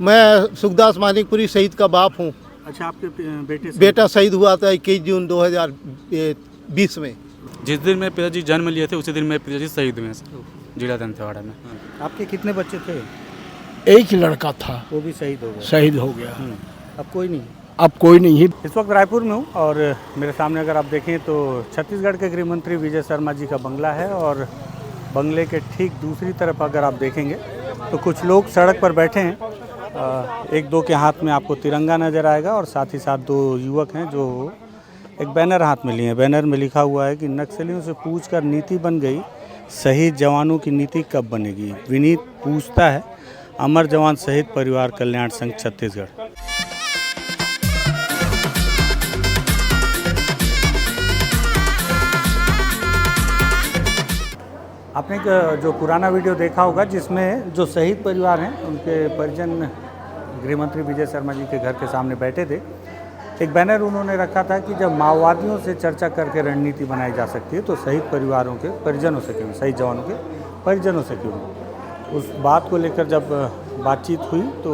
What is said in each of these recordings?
मैं सुखदास मानिकपुरी शहीद का बाप हूँ। अच्छा, आपके बेटा शहीद हुआ था 21 जून 2020 में। जिस दिन मेरे पिताजी जन्म लिए थे उसी दिन मेरे पिताजी शहीद हुए हैं जिला दंतेवाड़ा में। आपके कितने बच्चे थे? एक ही लड़का था, वो भी शहीद हो गए। शहीद हो गया। अब कोई नहीं? अब कोई नहीं है। इस वक्त रायपुर में हूँ और मेरे सामने अगर आप देखें तो छत्तीसगढ़ के गृह मंत्री विजय शर्मा जी का बंगला है और बंगले के ठीक दूसरी तरफ अगर आप देखेंगे तो कुछ लोग सड़क पर बैठे हैं। एक दो के हाथ में आपको तिरंगा नज़र आएगा और साथ ही साथ दो युवक हैं जो एक बैनर हाथ में लिए हैं। बैनर में लिखा हुआ है कि नक्सलियों से पूछकर नीति बन गई, शहीद जवानों की नीति कब बनेगी। विनीत पूछता है, अमर जवान शहीद परिवार कल्याण संघ छत्तीसगढ़। आपने जो पुराना वीडियो देखा होगा जिसमें जो शहीद परिवार हैं उनके परिजन गृह मंत्री विजय शर्मा जी के घर के सामने बैठे थे। एक बैनर उन्होंने रखा था कि जब माओवादियों से चर्चा करके रणनीति बनाई जा सकती है तो शहीद परिवारों के परिजनों से क्यों, शहीद जवानों के परिजनों से क्यों। उस बात को लेकर जब बातचीत हुई तो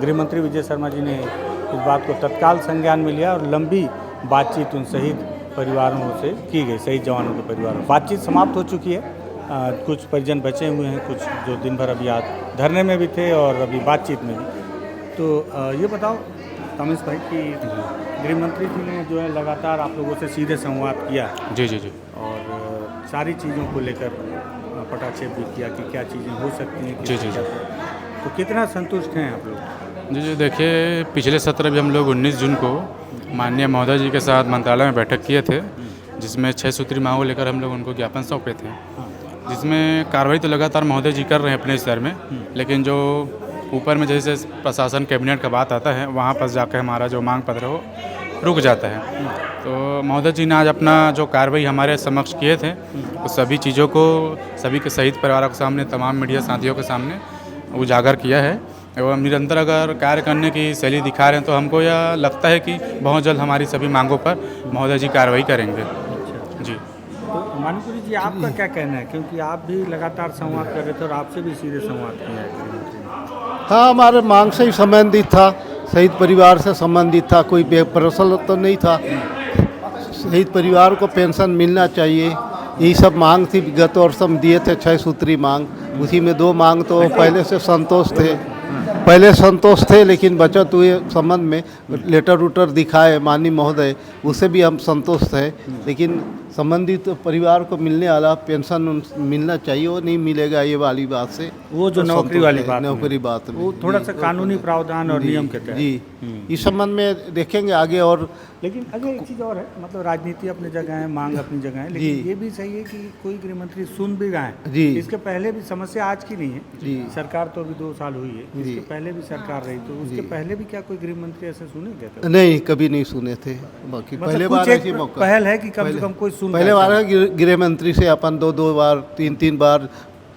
गृह मंत्री विजय शर्मा जी ने इस बात को तत्काल संज्ञान में लिया और लंबी बातचीत उन शहीद परिवारों से की गई, शहीद जवानों के परिवारों। बातचीत समाप्त हो चुकी है। कुछ परिजन बचे हुए हैं, कुछ जो दिन भर अभी आज धरने में भी थे और अभी बातचीत में भी। तो ये बताओ तमिश भाई कि गृह मंत्री जी ने जो है लगातार आप लोगों से सीधे संवाद किया। जी जी जी। और सारी चीज़ों को लेकर पटाक्षेप भी किया कि क्या चीज़ें हो सकती हैं। जी जी जी। तो कितना संतुष्ट हैं आप लोग? जी जी, देखिए पिछले सत्र भी हम लोग 19 जून को माननीय महोदय जी के साथ मंत्रालय में बैठक किए थे, जिसमें 6 सूत्री मांगों लेकर हम लोग उनको ज्ञापन सौंपे थे, जिसमें कार्रवाई तो लगातार महोदय जी कर रहे हैं अपने स्तर में, लेकिन जो ऊपर में जैसे प्रशासन कैबिनेट का बात आता है वहाँ पर जाकर हमारा जो मांग पत्र है वो रुक जाता है। तो महोदय जी ने आज अपना जो कार्रवाई हमारे समक्ष किए थे वो सभी चीज़ों को सभी के शहीद परिवारों के सामने, तमाम मीडिया साथियों के सामने उजागर किया है एवं निरंतर अगर कार्य करने की शैली दिखा रहे हैं तो हमको यह लगता है कि बहुत जल्द हमारी सभी मांगों पर महोदय जी कार्रवाई करेंगे। जी। तो मानिकपुरी जी, आपका क्या कहना है, क्योंकि आप भी लगातार संवाद कर रहे थे और आपसे भी सीधे संवाद किया है? हाँ, हमारे मांग से ही संबंधित था, शहीद परिवार से संबंधित था, कोई पर्सनल तो नहीं था। शहीद परिवार को पेंशन मिलना चाहिए, यही सब मांग थी। गत वर्ष हम दिए थे 6 सूत्री मांग, उसी में 2 मांग तो पहले से संतोष थे, लेकिन बचत हुए संबंध में लेटर उटर दिखाए माननीय महोदय, उससे भी हम संतोष थे। लेकिन संबंधित परिवार को मिलने वाला पेंशन मिलना चाहिए, वो नहीं मिलेगा ये वाली बात से। वो जो नौकरी वाली बात, नौकरी बात वो थोड़ा सा कानूनी प्रावधान और नियम के तहत जी इस संबंध में देखेंगे आगे। और लेकिन अगर एक चीज़ और है, मतलब राजनीति अपनी जगह है, मांग अपनी जगह है, लेकिन ये भी सही है कि कोई गृह मंत्री सुन भी रहे हैं। जी। इसके पहले भी समस्या आज की नहीं है जी। सरकार तो अभी 2 साल हुई है, इसके पहले भी सरकार रही, तो उसके पहले भी क्या कोई गृह मंत्री ऐसे सुने गए थे? नहीं, कभी नहीं सुने थे। बाकी मतलब पहले कुछ बार एक ऐसी मौका पहल है कि कम से कम कोई सुन। पहले बार है गृह मंत्री से अपन 2 बार 3 बार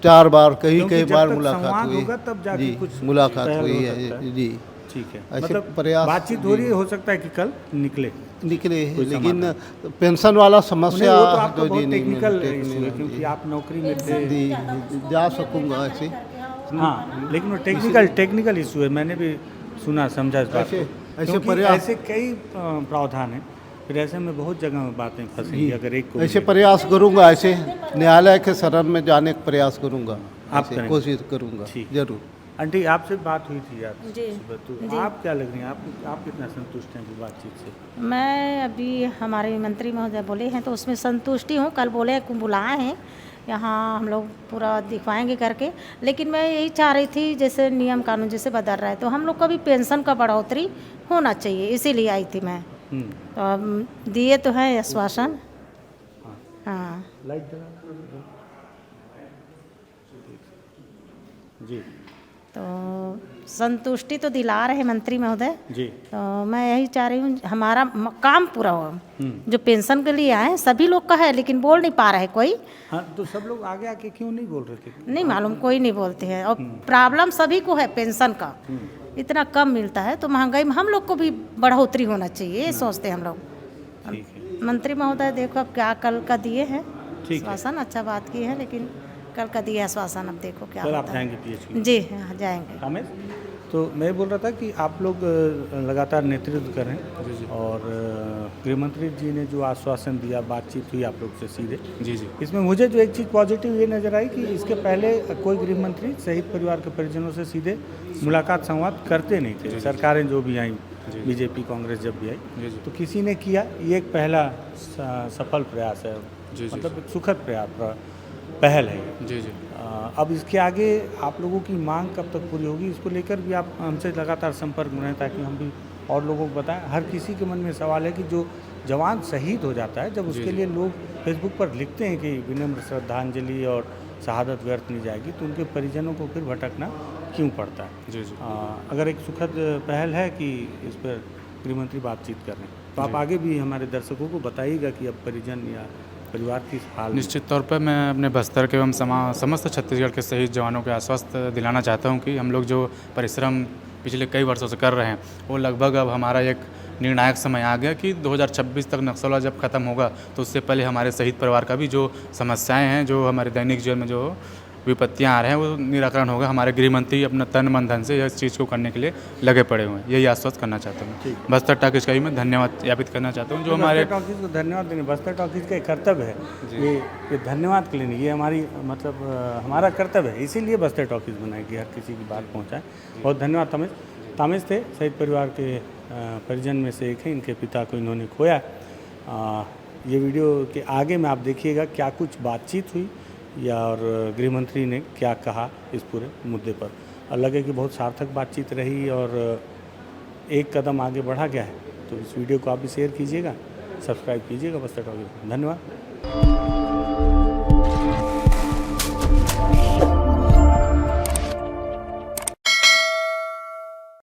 4 बार कई बार मुलाकात हुई। तब जाके कुछ मुलाकात पहल हुई हो है। सकता है। जी ठीक है, ऐसे मतलब प्रयास बातचीत हो रही है, हो सकता है कि कल निकले, लेकिन पेंशन वाला समस्या वो तो आपका जो बहुत नहीं टेक्निकल इशू है क्योंकि आप नौकरी में थे। जा सकूंगा ऐसे। हाँ, लेकिन वो टेक्निकल इशू है, मैंने भी सुना समझा इस बात को। ऐसे क्योंकि प्रयास ऐसे कई प्रावधान हैं, फिर ऐसे में बहुत जगह में बातें फंसेंगी अगर एक को ऐसे प्रयास करूंगा, ऐसे न्यायालय के शरण में जाने का प्रयास करूंगा, आप ऐसे करेंगे? कोशिश करूंगा जरूर। आंटी, आपसे बात हुई थी यार जी। तो आप क्या लग रही हैं, आप कितना संतुष्ट हैं बातचीत से? मैं अभी हमारे मंत्री महोदय बोले हैं तो उसमें संतुष्टि हूँ। कल बोले बुलाए हैं यहाँ, हम लोग पूरा दिखवाएंगे करके। लेकिन मैं यही चाह रही थी जैसे नियम कानून जैसे बदल रहा है तो हम लोग का भी पेंशन का बढ़ोतरी होना चाहिए, इसीलिए आई थी मैं। तो अब दिए तो हैं आश्वासन। हाँ जी। तो संतुष्टि तो दिला रहे मंत्री महोदय जी। तो मैं यही चाह रही हूँ हमारा काम पूरा हो। जो पेंशन के लिए आए सभी लोग का है, लेकिन बोल नहीं पा रहे कोई। हाँ, तो सब लोग आगे आके क्यों नहीं बोल रहे थे? नहीं मालूम, कोई नहीं बोलते हैं। और प्रॉब्लम सभी को है पेंशन का, इतना कम मिलता है तो महंगाई में हम लोग को भी बढ़ोतरी होना चाहिए, ये सोचते हैं हम लोग। मंत्री महोदय देखो अब क्या कल का दिए हैं आश्वासन, अच्छा बात की है, लेकिन कल का दिया आश्वासन, अब देखो क्या कल आप होता है। जाएंगे पीएचडी? जी हाँ, जाएंगे। रमेश, तो मैं बोल रहा था कि आप लोग लगातार नेतृत्व कर रहे हैं जी जी और गृह मंत्री जी ने जो आश्वासन दिया, बातचीत हुई आप लोग से सीधे, जी जी इसमें मुझे जो एक चीज़ पॉजिटिव ये नज़र आई कि इसके पहले कोई गृह मंत्री शहीद परिवार के परिजनों से सीधे मुलाकात संवाद करते नहीं थे। सरकारें जो भी आई, बीजेपी कांग्रेस जब भी आई, जी जी तो किसी ने किया। ये एक पहला सफल प्रयास है, जी जी मतलब एक सुखद प्रयास पहल है ये। जी जी अब इसके आगे आप लोगों की मांग कब तक पूरी होगी, इसको लेकर भी आप हमसे लगातार संपर्क में रहें ताकि हम भी और लोगों को बताएं। हर किसी के मन में सवाल है कि जो जवान शहीद हो जाता है, जब उसके लिए लोग फेसबुक पर लिखते हैं कि विनम्र श्रद्धांजलि और शहादत व्यर्थ नहीं जाएगी, तो उनके परिजनों को फिर भटकना क्यों पड़ता है। जी जी अगर एक सुखद पहल है कि इस पर गृहमंत्री बातचीत कर रहे हैं, तो आप आगे भी हमारे दर्शकों को बताइएगा कि अब परिजन या परिवार की हाल में। निश्चित तौर पर मैं अपने बस्तर के एवं समस्त छत्तीसगढ़ के शहीद जवानों को आश्वस्त दिलाना चाहता हूं कि हम लोग जो परिश्रम पिछले कई वर्षों से कर रहे हैं वो लगभग अब हमारा एक निर्णायक समय आ गया कि 2026 तक नक्सलवाद जब ख़त्म होगा तो उससे पहले हमारे शहीद परिवार का भी जो समस्याएं हैं, जो हमारे दैनिक जीवन में जो विपत्तियां आ रहे हैं, वो निराकरण होगा। हमारे गृह मंत्री अपना तन मन धन से इस चीज़ को करने के लिए लगे पड़े हुए हैं, यही आश्वस्त करना चाहता हूँ। बस्तर टॉकीज का ही मैं धन्यवाद ज्ञापित करना चाहता हूँ जो हमारे बस्तर टॉकीज को धन्यवाद देंगे। बस्तर टॉकीज का एक कर्तव्य है ये धन्यवाद के लिए नहीं, ये हमारी मतलब हमारा कर्तव्य है, इसीलिए बस्तर टॉकीज बनाई कि हर किसी की बात पहुँचाए। बहुत धन्यवाद। तामेश थे शहीद परिवार के परिजन में से एक है, इनके पिता को इन्होंने खोया। ये वीडियो के आगे में आप देखिएगा क्या कुछ बातचीत हुई या और गृह मंत्री ने क्या कहा इस पूरे मुद्दे पर। और लगे कि बहुत सार्थक बातचीत रही और एक कदम आगे बढ़ा गया है। तो इस वीडियो को आप भी शेयर कीजिएगा, सब्सक्राइब कीजिएगा बस्तर टॉकीज। धन्यवाद।